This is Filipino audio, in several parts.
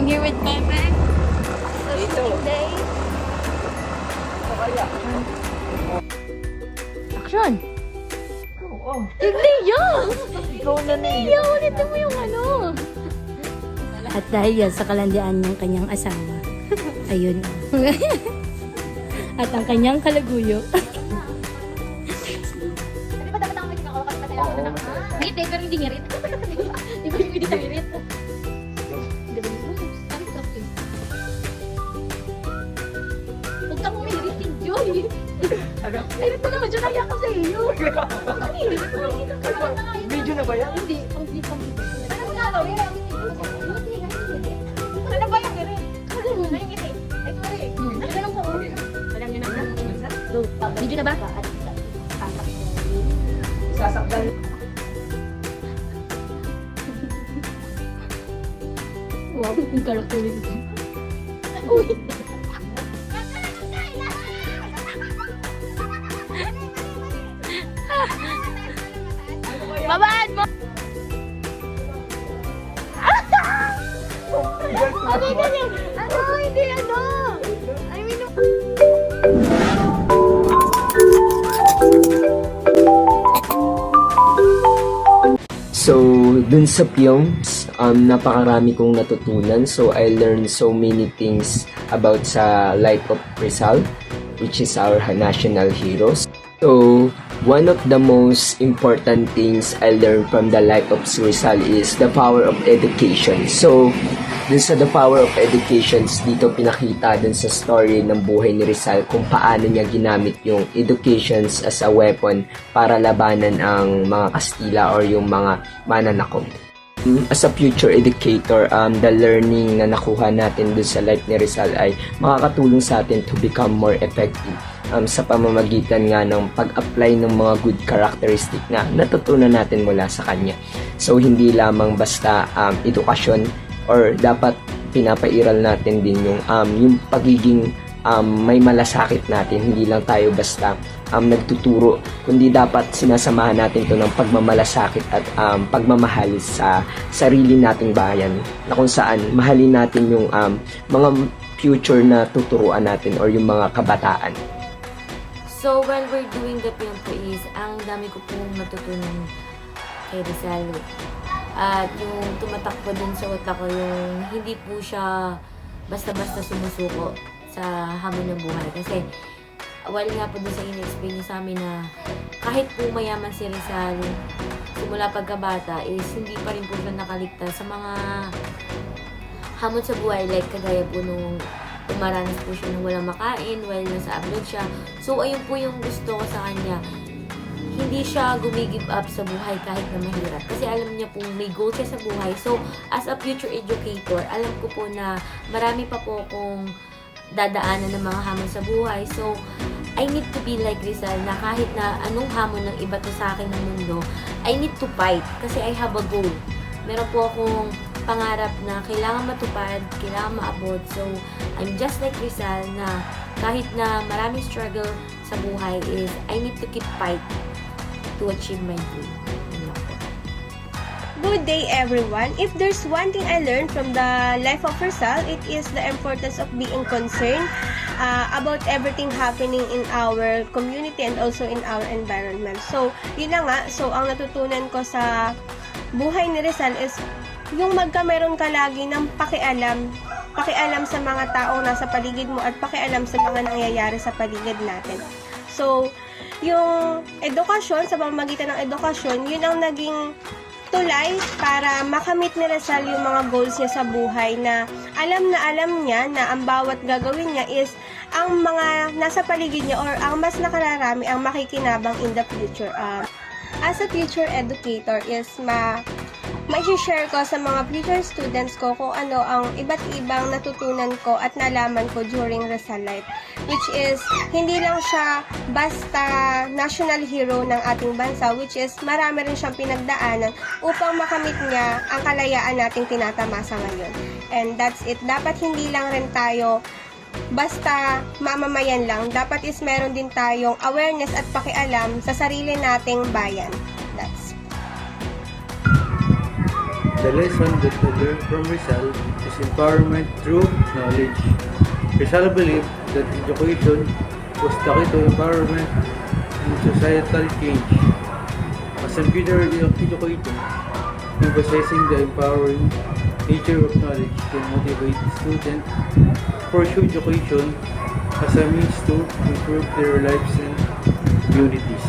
I'm here with Pepe. Dito. Day. O kaya? Action! Oo. Hindi yun! Ikaw na Hindi yun! Ulitin mo yung ano. At dahil yan sa kalandian ng kanyang asawa, ayun. At ang kanyang kalaguyo. Di ba dapat ako magkakawa kasi matalawa na ngit eh, pero hindi ngirit. Di ba hindi tayo ngirit? Di ba yung huwag kang umirit, enjoy! Ngirit mo naman dyan, naiyak ka sa iyo. Video na ba yan? Hindi, hindi pang ano nga gawin? Ano ba yung ngirit? Ano yung ngirit? Ay, sorry. Ano lang po? Alam niyo na. Video na ba? Sasaktan. Wow, yung character nito. Uy! Babaan mo! Ano ganyan? Ano? Hindi ano? I mean, So, dun sa films, napakarami kong natutunan. So, I learned so many things about sa life of Rizal, which is our national heroes. So, one of the most important things I learned from the life of Rizal is the power of education. So, dun sa the power of education, dito pinakita dun sa story ng buhay ni Rizal kung paano niya ginamit yung educations as a weapon para labanan ang mga Kastila or yung mga mananakop. As a future educator, the learning na nakuha natin dun sa life ni Rizal ay makakatulong sa atin to become more effective sa pamamagitan nga ng pag-apply ng mga good characteristic na natutunan natin mula sa kanya. So, hindi lamang basta edukasyon or dapat pinapairal natin din yung pagiging may malasakit natin. Hindi lang tayo basta nagtuturo, kundi dapat sinasamahan natin to ng pagmamalasakit at pagmamahal sa sarili nating bayan, na kung saan mahalin natin yung mga future na tuturuan natin or yung mga kabataan. So, while we're doing the film po is, ang dami ko pong matutunan kay Rizal. At yung tumatakbo dun sa utak ko, yung hindi po siya basta-basta sumusuko sa hamon ng buhay. Kasi, while nga po dun sa in-explain niya sa amin na kahit po mayaman si Rizal, simula pagkabata is hindi pa rin po siya nakaligtas sa mga hamon sa buhay. Like, kagaya po nung umaranas po siya nang walang makain while nasa abroad siya. So, ayun po yung gusto ko sa kanya. Hindi siya gumigive up sa buhay kahit na mahirap. Kasi alam niya pong may goal siya sa buhay. So, as a future educator, alam ko po na marami pa po akong dadaanan ng mga hamon sa buhay. So, I need to be like Rizal na kahit na anong hamon ng iba to sa akin ng mundo, I need to fight kasi I have a goal. Meron po akong pangarap na kailangan matupad, kailangan maabot. So, I'm just like Rizal na kahit na maraming struggle sa buhay is I need to keep fight to achieve my dream. Good day, everyone. If there's one thing I learned from the life of Rizal, it is the importance of being concerned about everything happening in our community and also in our environment. So, yun na nga. So, ang natutunan ko sa buhay ni Rizal is yung meron ka lagi ng pakialam sa mga taong nasa paligid mo at pakialam sa mga nangyayari sa paligid natin. So, yung edukasyon, sa pamamagitan ng edukasyon, yun ang naging tulay para makamit ni Rizal yung mga goals niya sa buhay na alam niya na ang bawat gagawin niya is ang mga nasa paligid niya or ang mas nakararami ang makikinabang in the future. As a future educator is ma-share ko sa mga future students ko kung ano ang iba't ibang natutunan ko at nalaman ko during Rizal life. Which is, hindi lang siya basta national hero ng ating bansa, which is, marami rin siyang pinagdaanan upang makamit niya ang kalayaan nating tinatamasa ngayon. And that's it. Dapat hindi lang rin tayo basta mamamayan lang. Dapat is meron din tayong awareness at pakialam sa sarili nating bayan. That's The lesson that I learned from Rizal is empowerment through knowledge. Rizal believed that education was the key to empowerment and societal change. As a future educator, emphasizing the empowering nature of knowledge can motivate students to pursue education as a means to improve their lives and communities.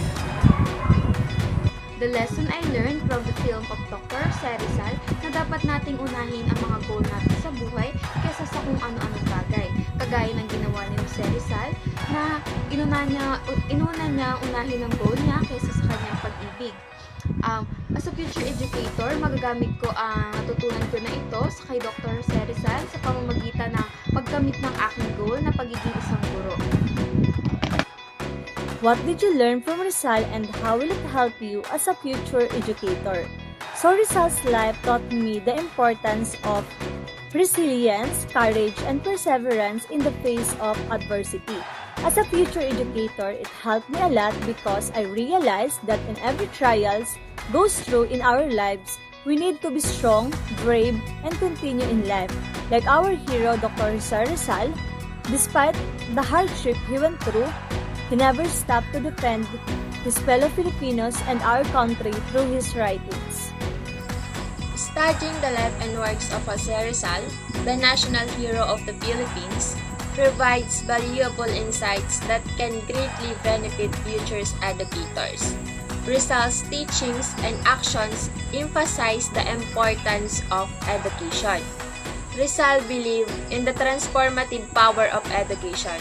The lesson I learned from the film of Dr. Jose Rizal na dapat nating unahin ang mga goal natin sa buhay kaysa sa kung ano-anong bagay. Kagaya ng ginawa ni Jose Rizal na inuna niya unahin ang goal niya kaysa sa kanyang pag-ibig. As a future educator, magagamit ko ang natutunan ko na ito sa kay Dr. Jose Rizal sa pamamagitan ng pagkamit ng aking goal na pagiging isang guro. What did you learn from Rizal and how will it help you as a future educator? So Rizal's life taught me the importance of resilience, courage, and perseverance in the face of adversity. As a future educator, it helped me a lot because I realized that in every trials goes through in our lives, we need to be strong, brave, and continue in life. Like our hero, Dr. Jose Rizal, despite the hardship he went through, he never stopped to defend his fellow Filipinos and our country through his writings. Studying the life and works of Jose Rizal, the national hero of the Philippines, provides valuable insights that can greatly benefit future educators. Rizal's teachings and actions emphasize the importance of education. Rizal believed in the transformative power of education.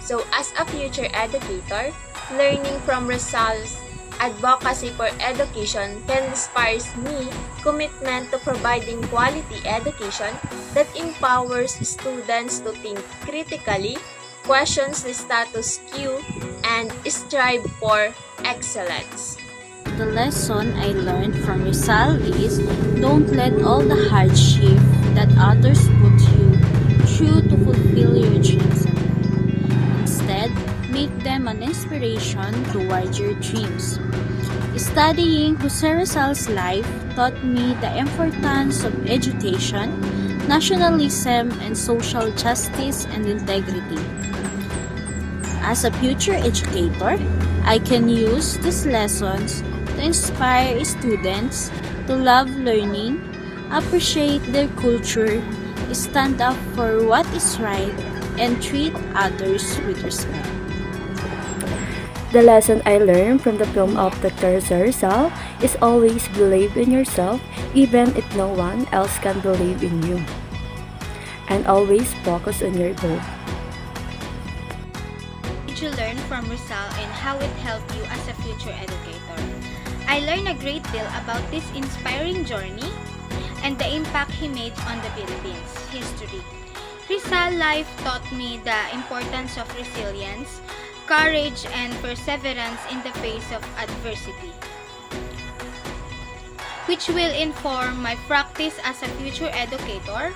So, as a future educator, learning from Rizal's advocacy for education can inspire me commitment to providing quality education that empowers students to think critically, questions the status quo, and strive for excellence. The lesson I learned from Rizal is don't let all the hardship that others put you through to fulfill your dreams in life. Instead, make them an inspiration towards your dreams. Studying Jose Rizal's life taught me the importance of education, nationalism, and social justice and integrity. As a future educator, I can use these lessons to inspire students to love learning, appreciate their culture, stand up for what is right, and treat others with respect. The lesson I learned from the film of Dr. Jose Rizal is always believe in yourself even if no one else can believe in you. And always focus on your goal. Did you learn from Rizal and how it helped you as a future educator? I learned a great deal about this inspiring journey and the impact he made on the Philippines history. Rizal life taught me the importance of resilience, courage, and perseverance in the face of adversity, which will inform my practice as a future educator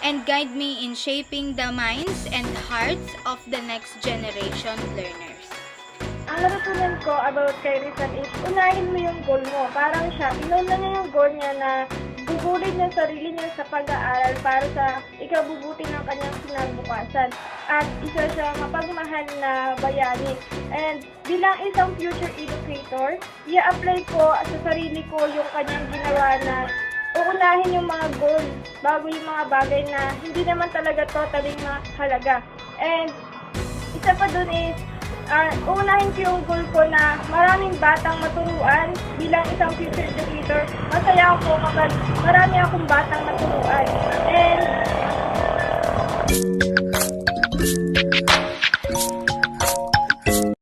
and guide me in shaping the minds and hearts of the next generation learners. Ang natutunan ko about kay Rizal is, unahin mo yung goal mo. Parang siya, inuna niya yung goal niya na gugulin niya sarili niya sa pag-aaral para sa ikabubuti ng kanyang kinabukasan. At isa siyang mapagmahal na bayani. And bilang isang future educator, i-apply ko sa sarili ko yung kanyang ginawa na uunahin yung mga goal bago yung mga bagay na hindi naman talaga totally mahalaga. And isa pa dun is, uunahin ko yung goal ko na maraming batang maturuan bilang isang future educator. Masaya ako kapag marami akong batang maturuan.